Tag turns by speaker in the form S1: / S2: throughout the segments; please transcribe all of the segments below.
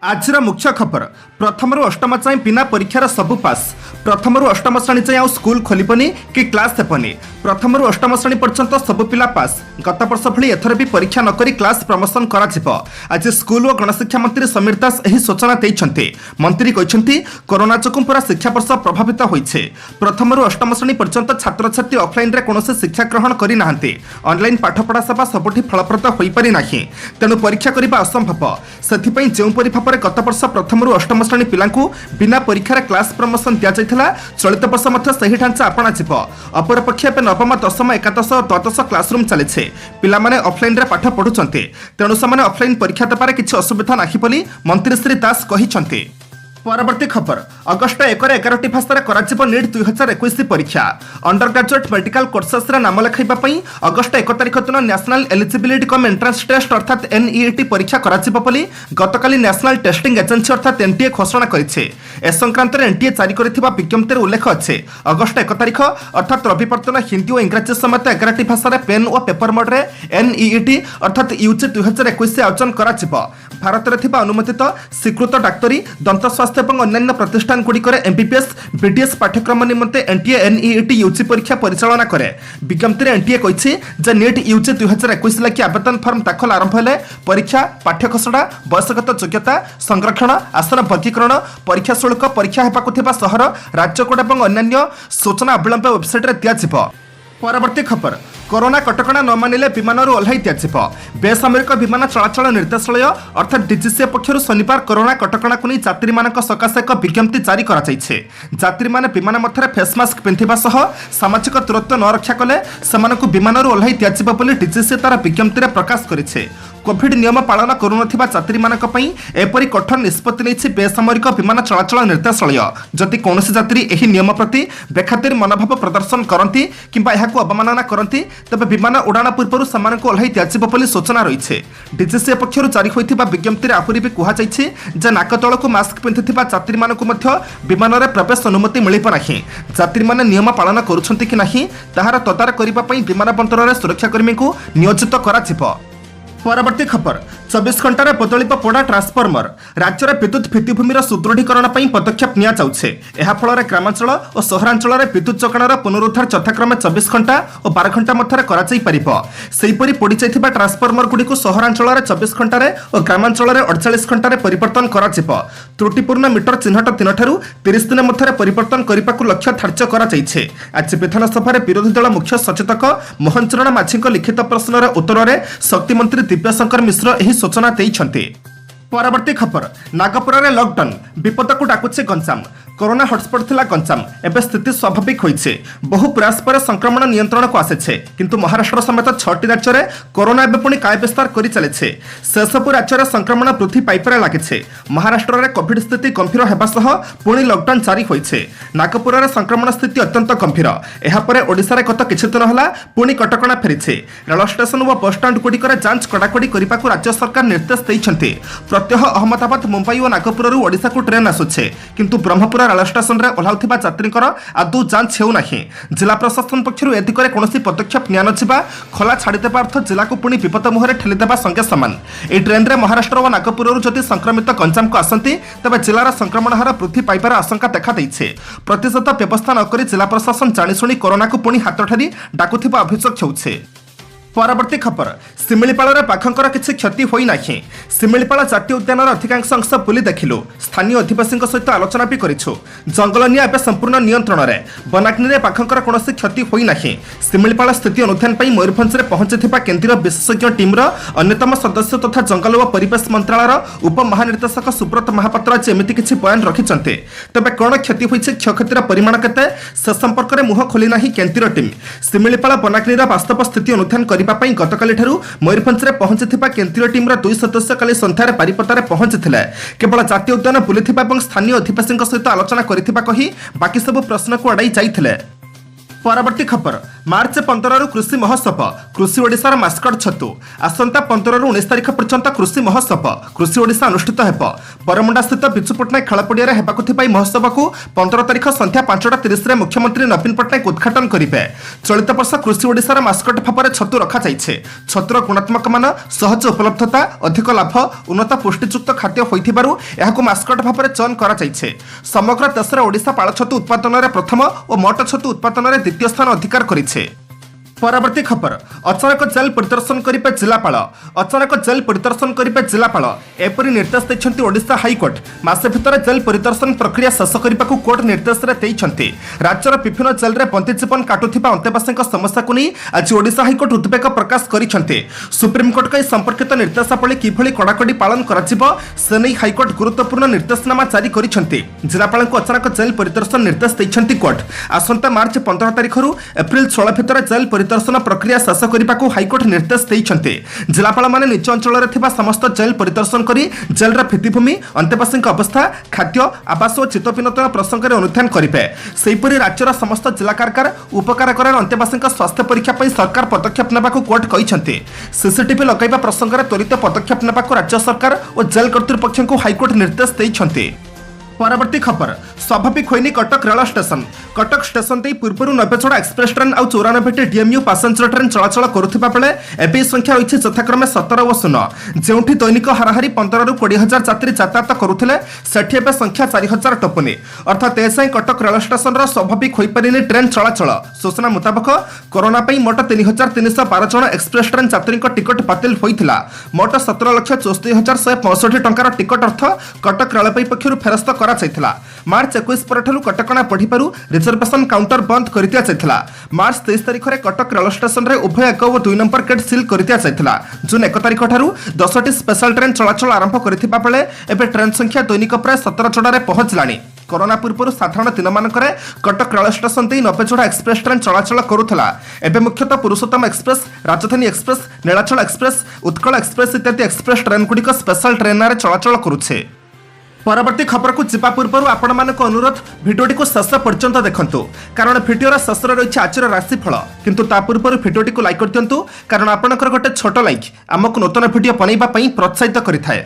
S1: आजर मुख्य खबर प्रथम रु अष्टम चाहे बिना परीक्षार सबु पास। प्रथम रु अष्टम श्रेणी चाहे आउ स्कूल खोलबनी कि क्लास हेबनी। प्रथम रु अष्टम श्रेणी पर्यंत सबु पिला पास। गत वर्ष भली एथर भी परीक्षा नकरी क्लास प्रमोशन करा। आज स्कूल और गणशिक्षा मंत्री समीर दास एही सूचना देइछन्ते। मंत्री कहिछन्ति कोरोना जोगु पूरा शिक्षा वर्ष प्रभावित होइछे। प्रथम रु अष्टम श्रेणी पर्यंत छात्र छात्री ऑफलाइन रे कोनोसी शिक्षा ग्रहण करि नाहंते। ऑनलाइन पाठपढ़ा सेवा सबुठी फलप्रद होई पारि नाही, तेणु परीक्षा करिबा असंभव। सेथिपई जेउ परि भाବରେ गत वर्ष प्रथम रु अष्टम श्रेणी पिलांकु बिना परीक्षार क्लास प्रमोशन दिया जाइथिला, चलित वर्ष मध्य सही ढांचा अपना जिव। अपरपक्षे पे नवम दशम एकादश और द्वादश क्लासरूम चलिछे। पिला माने ऑफलाइन रे पाठ पढुचंते, तेणु समाने ऑफलाइन परीक्षा देबारे किछि असुविधा नाही बोली मंत्री श्री दास कहिछन्ते। परवर्ती खबर अगस्ट 1 11 भाषा कर नीट 2021 परीक्षा। अंडर ग्रेजुएट मेडिकल कोर्सेस नाम लेखाइबा पई अगस्ट 1 तारिख दिन national eligibility cum entrance test अर्थात एनईईटी परीक्षा कराजिबो बोली गतकाली नेशनल टेस्टिंग एजेंसी अर्थात एनटीए घोषणा करिछे। ए संक्रांत एनटीए जारी करथिबा विज्ञप्तिर उल्लेख अछि अगस्ट 1 तारिख अर्थात रविवार दिन हिंदी और इंग्रजी समेत 11 भाषा पेन और पेपर मोड रे एनईईटी अर्थात यूजी 2021 आयोजन कराजिबो। भारत रे थिबा अनुमोदित स्वीकृत डाक्तरी दंत स्वास्थ्य और अन्य प्रतिष्ठान गुड़िक एमबीबीएस बीडीएस पाठ्यक्रम निमंते एनटीए एनईईटी यूजी परीक्षा परिचालना करे। विज्ञप्ति एनटीए कही नीट यूजी 2021 लगी आवेदन फर्म दाखल आरंभ हेले परीक्षा पाठ्य खसड़ा बयसगत योग्यता संरक्षण आसन वर्गीकरण परीक्षा शुल्क परीक्षा हेबाकु थिबा शहर राज्य कोड और अन्य सूचना अविलंब वेबसाइट रे दिया। परवर्ती खबर कोरोना कटकणा न मानिले विमान ओह्लाई दिज्व। बेसामरिक विमान चलाचल निर्देशालय अर्थात डीजीसीए पक्षर शनिवार कोरोना कटकणा को नहीं यात्री मानक सकाशे एक विज्ञप्ति जारी कराଯାଇଛି। यात्री माने विमान मध्य फेस मास्क पिंधिबा सह सामाजिक दूरत्व न रक्षा कले सेमानकु विमान ओह्लाई दिज्व बोली डीजीसीए तार विज्ञप्ति रे प्रकाश करिछे। कोविड नियम पालन करुनथिबा यात्री मानक पई एपरि कठोर निष्पत्ति नेछि बेसामरिक विमान चलाचल निर्देशालय। जदि कौनसी यात्री एही नियम प्रति बेखातिर मनोभाव प्रदर्शन करती किंबा एहाकु अवमानना करती तबे विमान उड़ाण पूर्व सेमानकु ओह्लाई दिज्व बोली सूचना रही। डीजीसीए पक्षर जारी होइथिबा विज्ञप्ति आहुरी भी कुहाଯାଇଛି जे नाक तळकु मास्क पिंधिथिबा यात्री मानकु मध्य विमान रे प्रवेश अनुमति मिलिब नाही। यात्री माने नियम पालन करुछन्ति कि नाही ताहार तदारख करिबा पई विमान बंदर रे सुरक्षाकर्मी को नियोजित कराजिब। परवर्ती खबर 24 घंटा बदलिब पोड़ा ट्रांसफॉर्मर। राज्य में विद्युत भित्तिभूमिर सुदृढ़ीकरण पदक्षेप निया जाउछे। एहा फଳରେ ग्रामांचल और सहरांचल विद्युत जोगाणर पुनरुद्धार यथाक्रमे 24 घंटा और 12 घंटा मध्य कराई परिब। सेहीपरि पोड़ी जाइथिबा ट्रांसफॉर्मर गुड़िक सहरांचल 24 घंटा और ग्रामांचल 48 घंटा परिवर्तन कराजिब। त्रुटिपूर्ण मीटर चिन्हट 3 ठारू 30 दिन मध्य परिवर्तन करने लक्ष्य धार्य कराଯାଇଛି। आज विधानसभा विरोधी दल मुख्य सचेतक मोहन चरण माझी लिखित प्रश्नर उत्तर में शक्ति मंत्री दिव्यशंकर मिश्र एही सूचना देइछन्ते। परवर्ती खबर नागपुर रे लॉकडाउन विपद को डाकुचे गंजाम। कोरोना हॉटस्पॉट थिला गंजाम एबे स्थिति स्वाभाविक होइछे। बहु प्रयास पर संक्रमण नियंत्रण को आसेछे, किंतु महाराष्ट्र समेत 6टी राज्य रे कोरोना एबे पुणी काय विस्तार करि चलेछे। से सब राज्य रे संक्रमण वृद्धि पाइपरे लागिछे। महाराष्ट्र रे कोविड स्थिति गंभीर हेबा सह पुणी लॉकडाउन जारी होइछे। नागपुर रे संक्रमण स्थिति अत्यंत गंभीर। एहा परे ओडिसा रे गत किछि दिन हला पुणी कटकणा फेरिछे। रेल स्टेशन व बस स्टैंड गुडी करे जांच कड़ाकड़ी करिबाकू राज्य सरकार निर्देश दैछन्ते। प्रत्यह अहमदाबाद मुंबई और नागपुर ओडिशा को ट्रेन आसुछे, किंतु ब्रह्मपुर रेल स्टेशन रे ओह्लाउथिबा यात्रींकर आदौ जांच हेउ नाही। जिला प्रशासन पक्षरु ए दिगरे कोनोसी पदक्षेप निया नथिबा खोला छाड़ी देबा अर्थ जिला को पुणी विपद मुहरे ठेली देबा संगे समान। ए ट्रेन रे महाराष्ट्र और नागपुर जदि संक्रमित गंजाम को आसंती तबे जिलार संक्रमण हार वृद्धि पाइबार आशंका देखा दैछे। प्रतिशत व्यवस्था न करी जिला प्रशासन जानिशुणी कोरोना को पुणी हाथ ठारी डाकुथिबा अभियोग हेउछे। परवर्ती खबर शिमिलीपाल बाघंकर किसी क्षति होई नाही। शिमिलीपाल जातीय उद्यान अधिकांश अंश बुली देखिलु। स्थानीय अधिवासी सहित आलोचना भी करिछु। जंगल निया एबे संपूर्ण नियंत्रण रे। वनाग्नि रे बाघंकर कोनोसी क्षति होई नाही। शिमिलीपाल स्थिति अनुध्यान पई मयूरभंज रे पहुंचीथिबा केंद्रीय विशेषज्ञ टीम रो अन्यतम सदस्य तथा जंगल और परिवेश मंत्रालयर उप महानिर्देशक सुब्रत महापात्र आज एमिति किछि बयान रखिचंते। तबे कोन क्षति होइছে क्षयक्षतिर परिमाण केते से संपर्क रे मुह खोली नाही केंद्रीय टीम। शिमिलीपाल वनाग्नि रा वास्तव स्थिति अनुध्यान करिबा गतकाली मयूरभंज में पहुंची केंद्रीय टीम 2 सदस्य काली सन्धार बारिपदार पहुंची केवल जातीय उद्यान बुलिथिबा एवं स्थानीय अधिवासी सहित आलोचना करिथिबा कही बाकी सब प्रश्न को अड़ाई जाइथिले। परवर्ती खबर मार्च 15 कृषि महोत्सव कृषि ओडिशार मास्कट छतु आसंता 15 ରୁ 19 तारिख पर्यंत कृषि महोत्सव कृषि ओडिशा अनुष्ठित हेब बरमुंडा स्थित बिजू पट्टनायक खेलपड़िया हेबाकु थिबा महोत्सव को 15 तारिख संध्या 5:30 मुख्यमंत्री नवीन पट्टनायक उद्घाटन करिवे। चलित वर्ष कृषि ओडिशार मास्कट भाव छतु रखा जाइछे। छतुर गुणात्मक मान सहज उपलब्धता अधिक लाभ उन्नत पुष्टियुक्त खाद्य होइथिबारु एहाकु मास्कट भाव चयन करा जाइछे। समग्र देश में ओडिशा पाळ छतु उत्पादन में प्रथम और मोट छतु उत्पादन में द्वितीय स्थान अधिकार करिछे। परवर्ती खबर अचानक जेल परिदर्शन करिपे जिलापाल अचानक जेल परिदर्शन करिपे जिलापाल एपरि निर्देश दैछन्ति ओडिशा हाईकोर्ट मासे भितर जेल परिदर्शन प्रक्रिया शेष करने कोर्ट निर्देश दैछन्ति। राज्यर विभिन्न जेल रे बंदी जीवन काटुथिबा अंतेवासीक समस्या को नहीं आज ओडिशा हाईकोर्ट उद्वेग प्रकाश करिछन्ति। सुप्रीमकोर्ट का संपर्कित निर्देशावली किभଳି कड़ाकड़ी पालन कराजिबो से नहीं हाईकोर्ट गुरुत्वपूर्ण निर्देशनामा जारी करिछन्ति। जिलापाल को अचानक जेल परिदर्शन निर्देश दैछन्ति कोर्ट। आसंता मार्च 15 तारिख रु एप्रिल 16 भितर जेल परिदर्शन प्रक्रिया शेष करने को हाईकोर्ट निर्देश देइछन्ते। जिलापाल माने निज अंचल रे थिबा समस्त जेल परिदर्शन करी जेल रा भित्तिभूमि अंतेवासी अवस्था खाद्य आवास और चित्तविनोदन प्रसंग में अनुध्यान करेंगे। सेहीपरि राज्यर समस्त जिला कारागार उपकारागार अंतेवासी स्वास्थ्य परीक्षा पर सरकार पदक्षेप नेबा कोर्ट कहिछन्ते। सीसीटीवी लगाइबा प्रसंग में त्वरित पदक्षेप नेबा राज्य सरकार और जेल कर्तृपक्ष को हाईकोर्ट निर्देश देइछन्ते। परवर्ती खबर स्वाभाविक होनी Cuttack rail station Cuttack station दे पूर्व 90 एक्सप्रेस ट्रेन और 94 डीएमयू पैसेंजर ट्रेन चलाचल करुवा बेले एवं संख्या रही यथाक्रमे 17 और 0 जो दैनिक हाराहारी 15 ରୁ 20 हजार यात्री यातायात करुले सेठी एवं संख्या 4000 टपुनी अर्थात एसाई कटक रेल स्टेशन स्वाभाविक हो पारिनी ट्रेन चलाचल। सूचना मुताबक कोरोना मोट 3312 जन एक्सप्रेस ट्रेन यात्री टिकट बातिल होता मोट 17,64,165 टंकार टिकट अर्थ कटक रेलवे पक्षर फेरस्त करा मार्च 21 परठारु कटकणा बढ़िपारु रिजर्वेशन काउंटर बंद कर दिया जायथिला। मार्च 23 तारिख रे कटक रेल स्टेशन रे उभय 1 और 2 नंबर गेट सील कर दिया जायथिला। जून 1 तारिख ठारु 10टी स्पेशल ट्रेन चलाचल आरंभ करथिबा बेले एबे ट्रेन संख्या दैनिक प्राय 17 जोड़े पहुंचलानी। कोरोना पूर्व साधारण दिन मानक कटक रेल स्टेशन दे 90 जोड़ा एक्सप्रेस ट्रेन चलाचल करुला। एबे मुख्यतः पुरुषोत्तम एक्सप्रेस राजधानी express Nilachal express Utkal express इत्यादि एक्सप्रेस ट्रेन गुड़िक स्पेशल ट्रेन चलाचल करुछे। परवर्ती खबर को जीवा पूर्व आपण मानक अनुरोध भिडियोटी को शेष पर्यंत देखंतु कारण भिडियोर शेष रही आज राशिफल किंतु ता पूर्व भिडियोटी को लाइक कर दिंतु कारण आपणकर गोटे छोट लाइक आमको नूतन भिडियो बनैबा पई प्रोत्साहित करिथाए।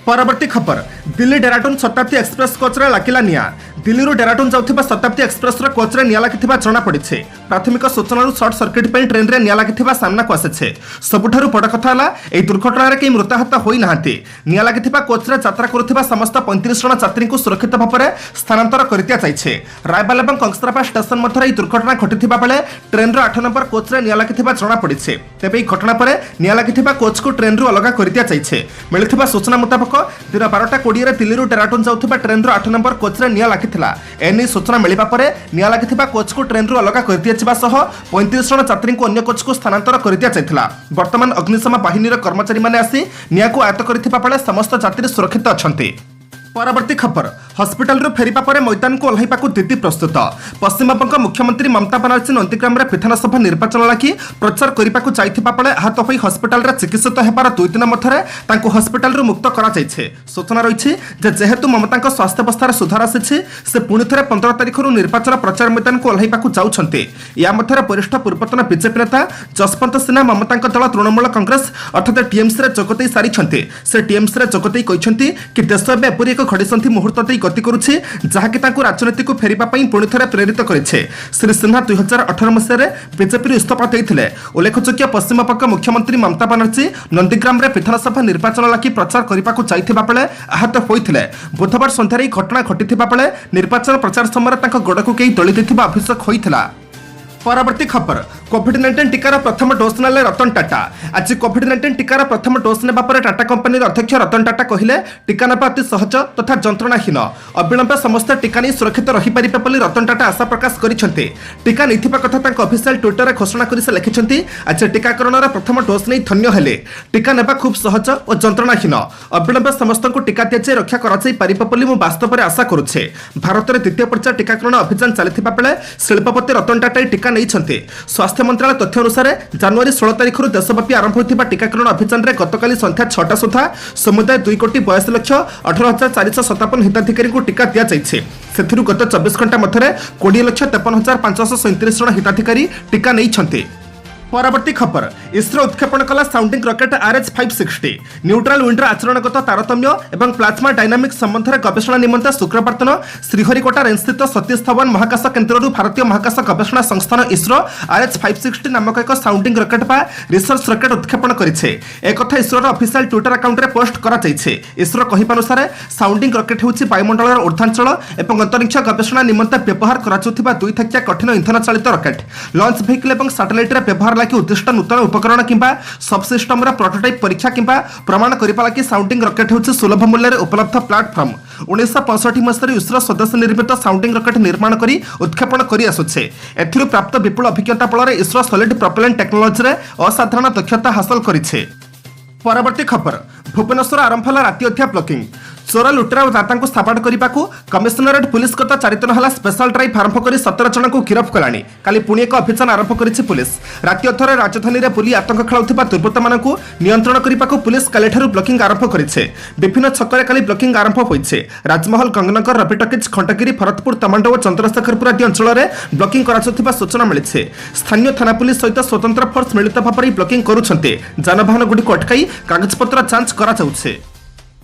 S1: परवर्ती खबर दिल्ली डेराडून शताब्दी एक्सप्रेस कोच रे लागिला निया दिल्ली डेराडून जाउथिबा शताब्दी एक्सप्रेस रो कोच रे निया लागिथिबा जणा पड़िछे। प्राथमिक सूचना सर्ट सर्किट पे ट्रेन रे निया लागिथिबा सामना को आसेछे। सबुठारु बड़ कथा हला एई दुर्घटना रे केई मृताहत होई नाहंती। निया लागिथिबा कोच रे यात्रा करुथिबा समस्त 35 जण यात्री को सुरक्षित भाव में स्थानांतर कर दिया जाइछे। रायबाल एवं कंगस्त्रापा स्टेशन मध्य दुर्घटना घटिथिबा बेले ट्रेन रो 8 नंबर कोच रे निया लागिथिबा जणा पड़िछे। तेबे एई घटना परे निया लागिथिबा कोच को ट्रेन रो अलग कर दिया जाइछे। मिलिथिबा सूचना मुताबिक दिन 12:20 दिल्ली डेराडून जाउथिबा ट्रेन रो 8 नंबर कोच रे निया लागिथिला। एनी सूचना मिलिबा परे निया लागिथिबा कोच को ट्रेन रो अलग कर दिया सह 35 जण यात्री को अन्य कोच को स्थानांतर कर दिया जाइथिला। वर्तमान अग्निशम बाहिनी कर्मचारी माने आसी निया को आयत्त करथिबा बेले समस्त यात्री सुरक्षित अछंती। परवर्ती खबर हस्पिटाल फेरिबा परे मैदान को ओह्लाइबा को दिति प्रस्तुत। पश्चिमबंग मुख्यमंत्री ममता बानार्जी नंदीग्राम रे विधानसभा निर्वाचन लागि प्रचार करिबा को जाइथिबा बेले आहत होई हस्पिटाल रे चिकित्सित हेबार 2 दिन मध्यरे तांको हस्पिटाल रो मुक्त करा जाइछे। सूचना रहिछि जे जेहेतु ममतांक स्वास्थ्य अवस्थार सुधार आसिछि से पुणी थरे 15 तारिख रु निर्वाचन प्रचार मैदान को ओह्लाइबा को जाउछन्ते। या मध्यरे वरिष्ठ पूर्वतन बीजेपी नेता जसवंत सिन्हा ममतांक दल तृणमूल कांग्रेस अर्थात टीएमसी रे जोगदै सारिछन्ते। से टीएमसी रे जोगदै कहिसन्ति कि देश एबे एपरि एक घड़ीसंधि मुहूर्त देई गति करुछि जहाँकि तांको राजनीति को फेरिबा पई पुणी थरे प्रेरित करिछे। श्री सिन्हा 2018 मसीह बीजेपी इस्तीफा देइथिले। उल्लेखयोग्य पश्चिमबंग मुख्यमंत्री ममता बानार्जी नंदीग्राम रे विधानसभा निर्वाचन लागि प्रचार करिबा को जाइथिबा बेले आहत होइथिले। बुधवार संध्यारे घटना घटिथिबा बेले निर्वाचन प्रचार समय तांको गोडको केही दଳି दैथिबा अभिषेक होइथिला। परवर्ती खबर कोविड-19 टीकार प्रथम डोज नेले रतन टाटा। आज कोविड-19 टीकार प्रथम डोज नेबा परे टाटा कंपनी अध्यक्ष रतन टाटा कहिले टीका नेबा अति सहज तथा जंत्रणाहीन अविलंब समस्त टीका नहीं सुरक्षित रही पारिबे बोली रतन टाटा आशा प्रकाश करिसेंते। टीका नैथिबा कथा तांको ऑफिशियल ट्विटर रे घोषणा करि से लिखिसेंती आज टीकाकरण रे प्रथम डोज नै धन्य हेले। टीका नेबा खूब सहज और जंत्रणाहीन अविलंब समस्त को टीका दिया रक्षा करा जाई पारिबे बोली मु वास्तव में आशा करुछे। भारत रे द्वितीय पर्याय टीकाकरण अभियान चलिथिबा बेले शिल्पपति रतन टाटा टीका स्वास्थ्य स्वास्थ्य मंत्रालय तथ्य अनुसार जनवरी 16 तारिख देशव्यापी आरंभ होता टीकाकरण अभियान में गतकाली संध्या 6टा सुधा समुदाय 2,82,18,457 हिताधिकारी को टीका दि जाइए। गत 24 घंटा मध्य 20,53,537 जन हिताधिकारी टीका नहीं। परवर्ती खबर इसरो उत्क्षेपण कला sounding rocket RH-560 neutral vendor आचरणगत तारतम्य एवं प्लाज्मा डायनामिक संबंध में गवेषणा निमंते शुक्रवार दिन श्रीहरिकोटा रेंज स्थित सतीश धवन महाकाश केन्द्र भारतीय महाकाश गवेषणा संस्थान इसरो RH-560 नामक एक साउंडिंग रॉकेट बा रिसर्च रॉकेट उत्क्षेपण करिছে। एक कथा इसरोर ऑफिशियल ट्विटर अकाउंट रे पोस्ट करा जाइছে। इसरो कहिबानुसार साउंडिंग रॉकेट होउछि वायुमंडलर ऊर्ध्वांचल एवं अंतरिक्ष गवेषणा निमंते व्यवहार कराउथिबा दुई थकिया कठिन इंधन चालित रॉकेट लॉन्च व्हीकल एवं सैटेलाइट रे व्यवहार लागि उद्दिष्ट नूतन उपकरण किंबा सबसिस्टम प्रोटोटाइप परीक्षा किंबा प्रमाण करने लगी साउंडिंग रॉकेट होउछि सुलभ मूल्य रे उपलब्ध प्लाटफर्म। 1965 मसीह इसरो सदस्य निर्मित साउंडिंग रॉकेट निर्माण करी उत्क्षेपण करी आसुछे। एथिरु प्राप्त विपुल अभिज्ञता फल इसरो सॉलिड प्रोपेलेंट टेक्नोलॉजी रे असाधारण दक्षता हासिल करिछे। परवर्ती खबर भुवनेश्वर आरंभ होला राति अध्या ब्लॉकिंग चोर लुटेरा और दाता को साबाड़ करने को कमिशनरेट पुलिस गत 4 दिन है स्पेशल ड्राइव आरंभ कर 17 जन को गिरफ्त कलानी। काली पुणी एक अभियान आरंभ करिछि पुलिस। राति अधरे राजधानी में बुली आतंक खेलाउथिबा दुर्बृत्त मानकु नियंत्रण करने को पुलिस कालीठारु ब्लॉकिंग आरंभ करिছে। विभिन्न छकरे काली ब्लॉकिंग आरंभ होइছে। राजमहल गंगनगर रबिटकिज खंडगिरी भरतपुर तमांडो और चंद्रशेखरपुर आदि अंचल में ब्लॉकिंग कराउथिबा सूचना मिलिছে। स्थानीय थाना पुलिस सहित स्वतंत्र फोर्स मिलित भाव ब्लॉकिंग करुछन्ते। जानवाहन गुडी अटकाई कागजपत्र जांच करा जाउछे।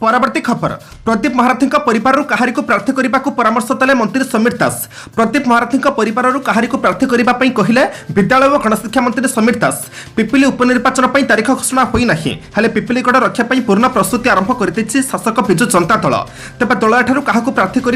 S1: परवर्ती खबर प्रदीप महारथी परिवार कहारी को प्रार्थी करने को परामर्श देले मंत्री समीर दास। प्रदीप महारथी परिवार कहारी को प्रार्थी करने कहले विद्यालय और गणशिक्षा मंत्री समीर दास। पिपिली उपनिर्वाचन तारीख घोषणा होना हेले पिपिलीगढ़ रक्षा पूर्ण प्रस्तुति आरंभ कर शासक विजु जनता दल। तेज दल ठार क्या प्रार्थी कर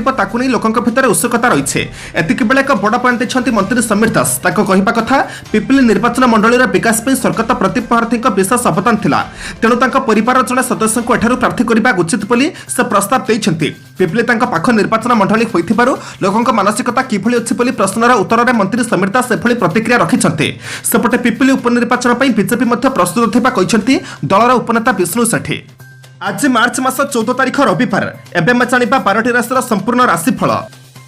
S1: लोकों भितर उत्सुकता रही है। एतिक बेले एक बड़ पॉइंट देते मंत्री समीर दास। कहवा कथा पिपिली निर्वाचन मंडल विकास स्वर्गत प्रदीप महारथी विशेष अवदान था। तेणु परिवार जड़े सदस्य को प्रार्थी करने उचित बोली से प्रस्ताव देइछन्ति। पिपिली तांका पाख निर्वाचन मंडली होइथिबारु लोकंक मानसिकता किभଳି अछि बोली प्रश्नर उत्तर में मंत्री समीर दास एभଳି प्रतिक्रिया रखिछन्ति। सेपटे पिपिली उपनिर्वाचन ପାଇଁ बीजेपी मध्य प्रस्तुत थिबा कहिछन्ति दलर उपनेता विष्णु सेठी। आज मार्च मास 14 तारिख रविवार एबे मैं जानिबा 12टी राशिर संपूर्ण राशिफल।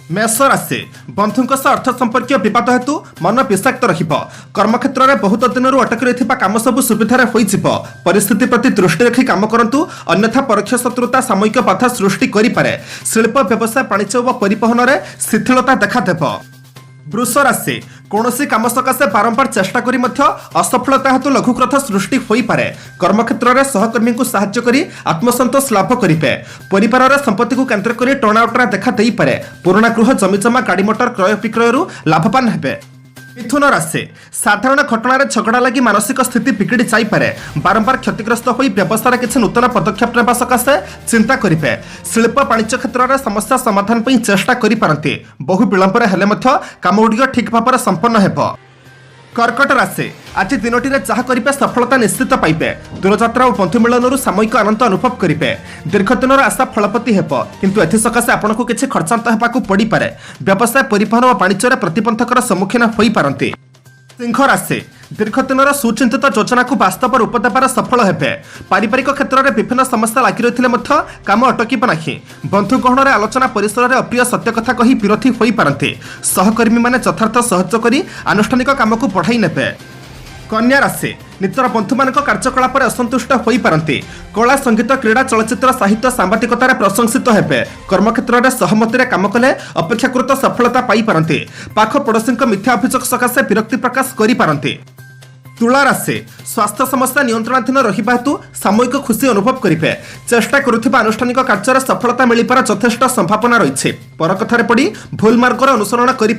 S1: मेष राशि बंधुक अर्थ संपर्क विवाद हेतु मन विषाक्त कर्मक्षेत्र में बहुत दिन अटक रही काम सब सुविधार हो परिस्थिति प्रति दृष्टि रखी काम करंतु अन्यथा परोक्ष शत्रुता सामयिक बाधा सृष्टि करें। शिल्प व्यवसाय वाणिज्य और परिवहन में शिथिलता देखादेव। वृष राशि कौनसी काम सकाशे बारंबार चेष्टा करी मध्य असफलता हेतु लघुग्रथ सृष्टि होई पारे। कर्मक्षेत्र में सहकर्मी को साहाय्य करी आत्मसंतोष लाभ करिवे। परिवार रे संपत्ति को केंद्र करी टर्नआउट देखा देई पारे। पुराना गृह जमीजमा गाड़ी मोटर क्रय विक्रय लाभवान हेबे। मिथुन राशि साधारण घटना झगड़ा लगी मानसिक स्थिति बिगड़ी जापे। बारंबार क्षतिग्रस्त हो व्यवसाय किसी नूतन पदक्षेप नेबा सकाशे चिंता करेंगे। शिल्प वाणिज्य क्षेत्र में समस्या समाधान पर चेष्टा करें। बहु विलंब हेले काम गुड़िक ठीक भाव में संपन्न हो। कर्कट राशि आज दिनटी जहाँ करेंगे सफलता निश्चित पाइबे। दूरयात्रा और बंधु मिलन सामयिक आनंद अनुभव करेंगे। दीर्घ दिन आशा फलपति हेब किंतु एसकाशे आपन को किसी खर्चांत होगा पड़ पारे। व्यवसाय परिवहन और वाणिज्य प्रतिबंधकर सम्मुखीन हो पारती। सिंह राशि दीर्घ दिन सुचिंतित योजना को बास्तव रूप देवार सफल हेबे। पारिवारिक क्षेत्र में विभिन्न समस्या लगी रही काम अटक नहीं। बंधु गहन आलोचना परिसर में अप्रिय सत्य कथा कही विरोधी हो पारती। सहकर्मी मैंने यथार्थ सहयोग कर आनुष्ठानिक काम को बढ़ाई नेबे। कन्या राशि नितर बंधु मान कार्यकलाप असंतुष्ट हो पारती। कला संगीत क्रीड़ा चलचित्र साहित्य सांबादिकतार प्रशंसित हेबे। कर्मक्षेत्र में सहमति काम कले अपेक्षाकृत सफलता पाई पारती। पाख पड़ोशी मिथ्या अभियोग सकाशे विरक्ति प्रकाश करि पारती। तुला राशि स्वास्थ्य समस्या नियंत्रणाधीन रहिबा हेतु सामयिक खुशी अनुभव करेंगे। चेष्टा करुथिबा अनुष्ठानिक कार्य सफलता मिलिपार यथेष्ट संभावना रही। पर कथार पड़ी भूल मार्गर अनुसरण करें।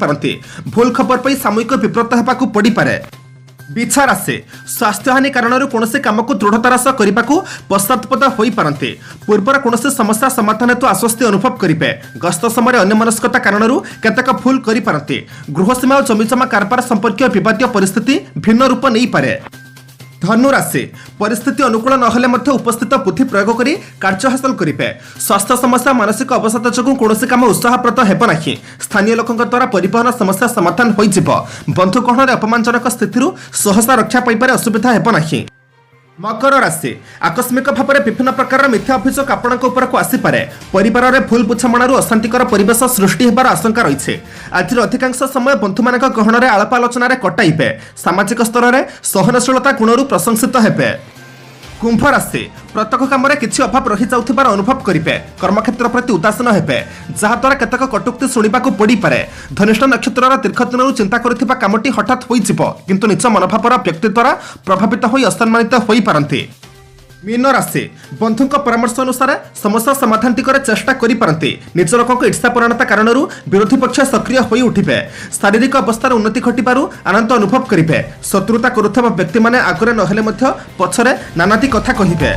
S1: भूल खबर पर सामयिक विव्रत होगा पड़ पारे। बिछा राशि स्वास्थ्य हानि कारण कौन काम को दृढ़तार सह करने को पश्चातपद हो पारती। पूर्वर कौन समस्या समाधान हेतु आश्वस्ति अनुभव करेंगे। गस्त समय अन्यमनस्कता कारण केतक भूल करें। गृहसीमा और जमीजमा कारबार संपर्क विवादीय परिस्थिति भिन्न रूप नहीं पारे। धनु राशि परिस्थिति अनुकूल नहेले उपस्थित बुद्धि प्रयोग कर कार्य हासिल करेंगे। स्वास्थ्य समस्या मानसिक अवसाद जो कौन काम उत्साहप्रद हेब नहीं। स्थानीय लोकों द्वारा परिवहन समस्या समाधान हो। बंधु गहन अपमानजनक स्थिति सहसा रक्षा पाइबार असुविधा हेब नहीं। मकर राशि आकस्मिक भाव में विभिन्न प्रकार मिथ्या अभियोग आपणक उपरक आसीपे परिवार में भूल बुझामणु अशांतिकर परिवेश सृष्टि होबार आशंका रही है। आज अधिकांश समय बंधु मान गहन में आलाप आलोचन कटाइबे सामाजिक स्तर में सहनशीलता गुणरू प्रशंसित हेबे। कुंभ राशि प्रत्येक काम में किसी अभाव रही जाउथिबार अनुभव करेंगे कर्मक्षेत्र प्रति उदासीन हेबे जहाद्वारा केतक कटुक्ति शुणा पड़ी पारे। धनिष्ठ नक्षत्र दीर्घ दिन चिंता करुथिबा कामटी हठात होइजिबो किंतु निज मनोभावर व्यक्ति द्वारा प्रभावित होई असम्मानित होई पारंती। मीन राशि बंधु परामर्श अनुसार समस्या समाधान टिकर चेष्टा करिपारंती। निज लोक ईर्षा परायणता कारण विरोधी पक्ष सक्रिय होई उठिबे। शारीरिक अवस्थार उन्नति घटिबारु आनंद अनुभव करिबे। शत्रुता करुथबा व्यक्ति माने आगरे नहेले मध्य पछरे नानाती कथा कहिबे।